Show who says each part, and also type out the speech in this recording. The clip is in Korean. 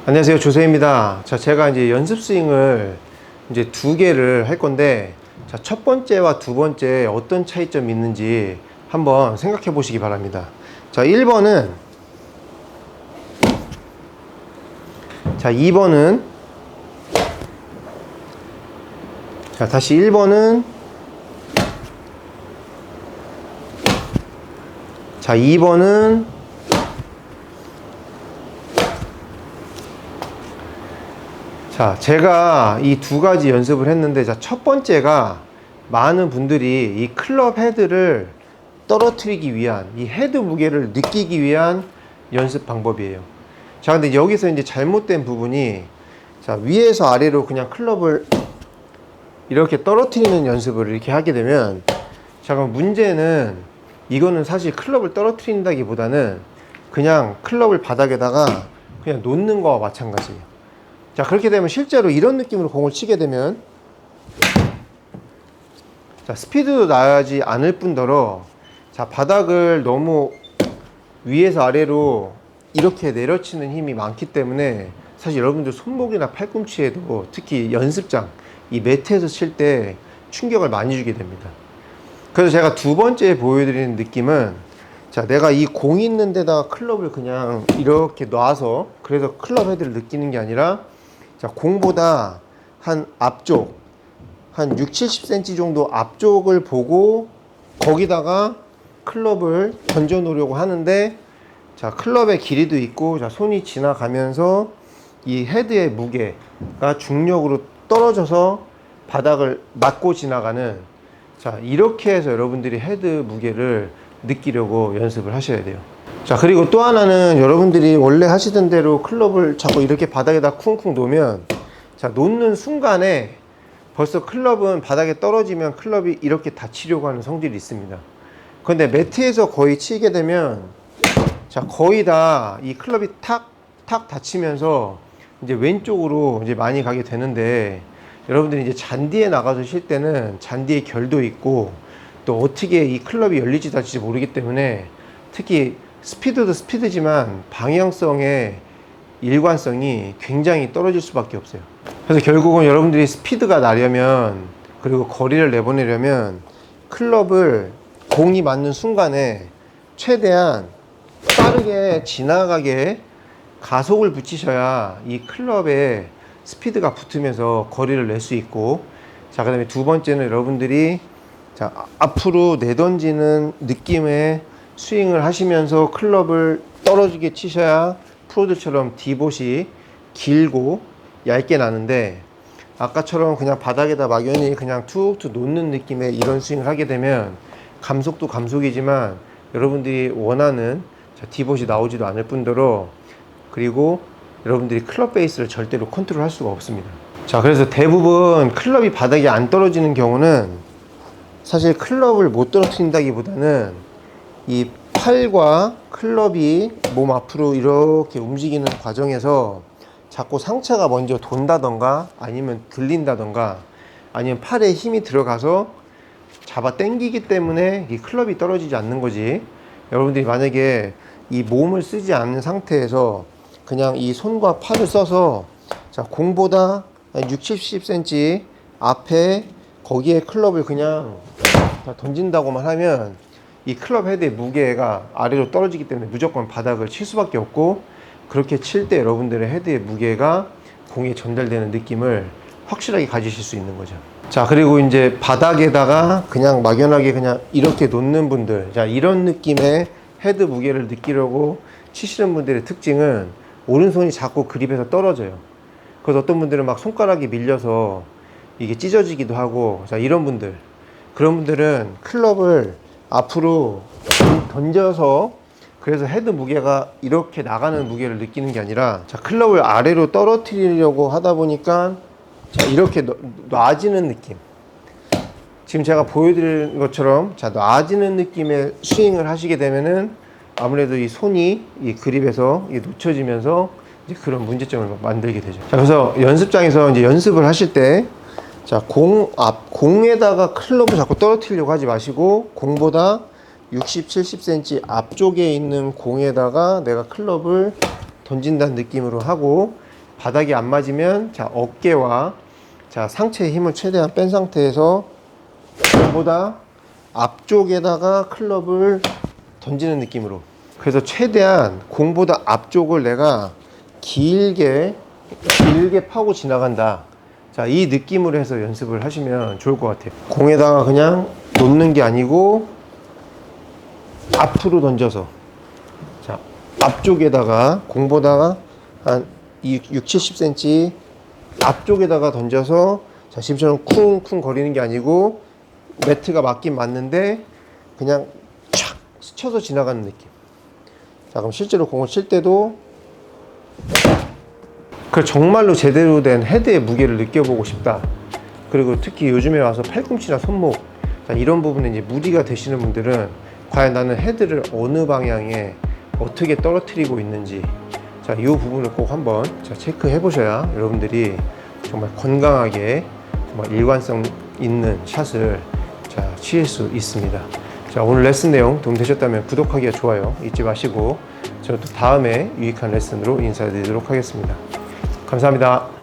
Speaker 1: 안녕하세요, 조세입니다. 자, 제가 이제 연습 스윙을 이제 두 개를 할 건데, 자, 첫 번째와 두 번째 어떤 차이점이 있는지 한번 생각해 보시기 바랍니다. 자, 1번은, 자, 2번은, 자, 다시 1번은, 자, 2번은, 자, 제가 이 두 가지 연습을 했는데, 자, 첫 번째가 많은 분들이 이 클럽 헤드를 떨어뜨리기 위한, 이 헤드 무게를 느끼기 위한 연습 방법이에요. 자, 근데 여기서 이제 잘못된 부분이, 자, 위에서 아래로 그냥 클럽을 이렇게 떨어뜨리는 연습을 이렇게 하게 되면, 자, 그럼 문제는 이거는 사실 클럽을 떨어뜨린다기보다는 그냥 클럽을 바닥에다가 그냥 놓는 거와 마찬가지예요. 자, 그렇게 되면 실제로 이런 느낌으로 공을 치게 되면, 자, 스피드도 나지 않을 뿐더러, 자, 바닥을 너무 위에서 아래로 이렇게 내려치는 힘이 많기 때문에 사실 여러분들 손목이나 팔꿈치에도, 특히 연습장, 이 매트에서 칠 때 충격을 많이 주게 됩니다. 그래서 제가 두 번째 보여드리는 느낌은, 자, 내가 이 공 있는 데다가 클럽을 그냥 이렇게 놔서, 그래서 클럽 헤드를 느끼는 게 아니라, 자, 공보다 한 앞쪽, 한 6, 70cm 정도 앞쪽을 보고 거기다가 클럽을 던져 놓으려고 하는데, 자, 클럽의 길이도 있고, 자, 손이 지나가면서 이 헤드의 무게가 중력으로 떨어져서 바닥을 맞고 지나가는, 자, 이렇게 해서 여러분들이 헤드 무게를 느끼려고 연습을 하셔야 돼요. 자, 그리고 또 하나는 여러분들이 원래 하시던 대로 클럽을 자꾸 이렇게 바닥에다 쿵쿵 놓으면, 자, 놓는 순간에 벌써 클럽은 바닥에 떨어지면 클럽이 이렇게 다치려고 하는 성질이 있습니다. 그런데 매트에서 거의 치게 되면, 자, 거의 다 이 클럽이 탁 다치면서 이제 왼쪽으로 이제 많이 가게 되는데, 여러분들이 이제 잔디에 나가서 칠 때는 잔디에 결도 있고, 또 어떻게 이 클럽이 열리지도 않을지 모르기 때문에, 특히 스피드도 스피드지만 방향성의 일관성이 굉장히 떨어질 수밖에 없어요. 그래서 결국은 여러분들이 스피드가 나려면, 그리고 거리를 내보내려면 클럽을 공이 맞는 순간에 최대한 빠르게 지나가게 가속을 붙이셔야 이 클럽에 스피드가 붙으면서 거리를 낼 수 있고, 자, 그 다음에 두 번째는 여러분들이, 자, 앞으로 내던지는 느낌의 스윙을 하시면서 클럽을 떨어지게 치셔야 프로들처럼 디봇이 길고 얇게 나는데, 아까처럼 그냥 바닥에다 막연히 그냥 툭툭 놓는 느낌의 이런 스윙을 하게 되면 감속도 감속이지만 여러분들이 원하는, 자, 디봇이 나오지도 않을 뿐더러, 그리고 여러분들이 클럽 베이스를 절대로 컨트롤 할 수가 없습니다. 자, 그래서 대부분 클럽이 바닥에 안 떨어지는 경우는 사실 클럽을 못 떨어뜨린다기보다는 이 팔과 클럽이 몸 앞으로 이렇게 움직이는 과정에서 자꾸 상체가 먼저 돈다던가 아니면 들린다던가 아니면 팔에 힘이 들어가서 잡아 당기기 때문에 이 클럽이 떨어지지 않는 거지, 여러분들이 만약에 이 몸을 쓰지 않는 상태에서 그냥 이 손과 팔을 써서, 자, 공보다 6, 70cm 앞에 거기에 클럽을 그냥 던진다고만 하면 이 클럽 헤드의 무게가 아래로 떨어지기 때문에 무조건 바닥을 칠 수밖에 없고, 그렇게 칠 때 여러분들의 헤드의 무게가 공에 전달되는 느낌을 확실하게 가지실 수 있는 거죠. 자, 그리고 이제 바닥에다가 그냥 막연하게 그냥 이렇게 놓는 분들, 자, 이런 느낌의 헤드 무게를 느끼려고 치시는 분들의 특징은 오른손이 자꾸 그립에서 떨어져요. 그래서 어떤 분들은 막 손가락이 밀려서 이게 찢어지기도 하고, 자, 이런 분들, 그런 분들은 클럽을 앞으로 던져서, 그래서 헤드 무게가 이렇게 나가는 무게를 느끼는 게 아니라, 자, 클럽을 아래로 떨어뜨리려고 하다 보니까, 자, 이렇게 놔지는 느낌, 지금 제가 보여드린 것처럼, 자, 놔지는 느낌의 스윙을 하시게 되면은 아무래도 이 손이 이 그립에서 놓쳐지면서 이제 그런 문제점을 만들게 되죠. 자, 그래서 연습장에서 이제 연습을 하실 때, 자, 공에다가 클럽을 자꾸 떨어뜨리려고 하지 마시고, 공보다 60, 70cm 앞쪽에 있는 공에다가 내가 클럽을 던진다는 느낌으로 하고, 바닥이 안 맞으면 자, 어깨와 자, 상체의 힘을 최대한 뺀 상태에서 공보다 앞쪽에다가 클럽을 던지는 느낌으로. 그래서 최대한 공보다 앞쪽을 내가 길게 파고 지나간다. 자, 이 느낌으로 해서 연습을 하시면 좋을 것 같아요. 공에다가 그냥 놓는 게 아니고 앞으로 던져서, 자, 앞쪽에다가 공보다가 한 6, 70cm 앞쪽에다가 던져서, 자, 지금처럼 쿵쿵 거리는 게 아니고 매트가 맞긴 맞는데 그냥 촥 스쳐서 지나가는 느낌. 자, 그럼 실제로 공을 칠 때도 그 정말로 제대로 된 헤드의 무게를 느껴보고 싶다. 그리고 특히 요즘에 와서 팔꿈치나 손목, 자, 이런 부분에 이제 무리가 되시는 분들은 과연 나는 헤드를 어느 방향에 어떻게 떨어뜨리고 있는지, 자, 이 부분을 꼭 한번 자, 체크해 보셔야 여러분들이 정말 건강하게 정말 일관성 있는 샷을 자, 취할 수 있습니다. 자, 오늘 레슨 내용 도움되셨다면 구독하기와 좋아요 잊지 마시고, 저는 또 다음에 유익한 레슨으로 인사드리도록 하겠습니다. 감사합니다.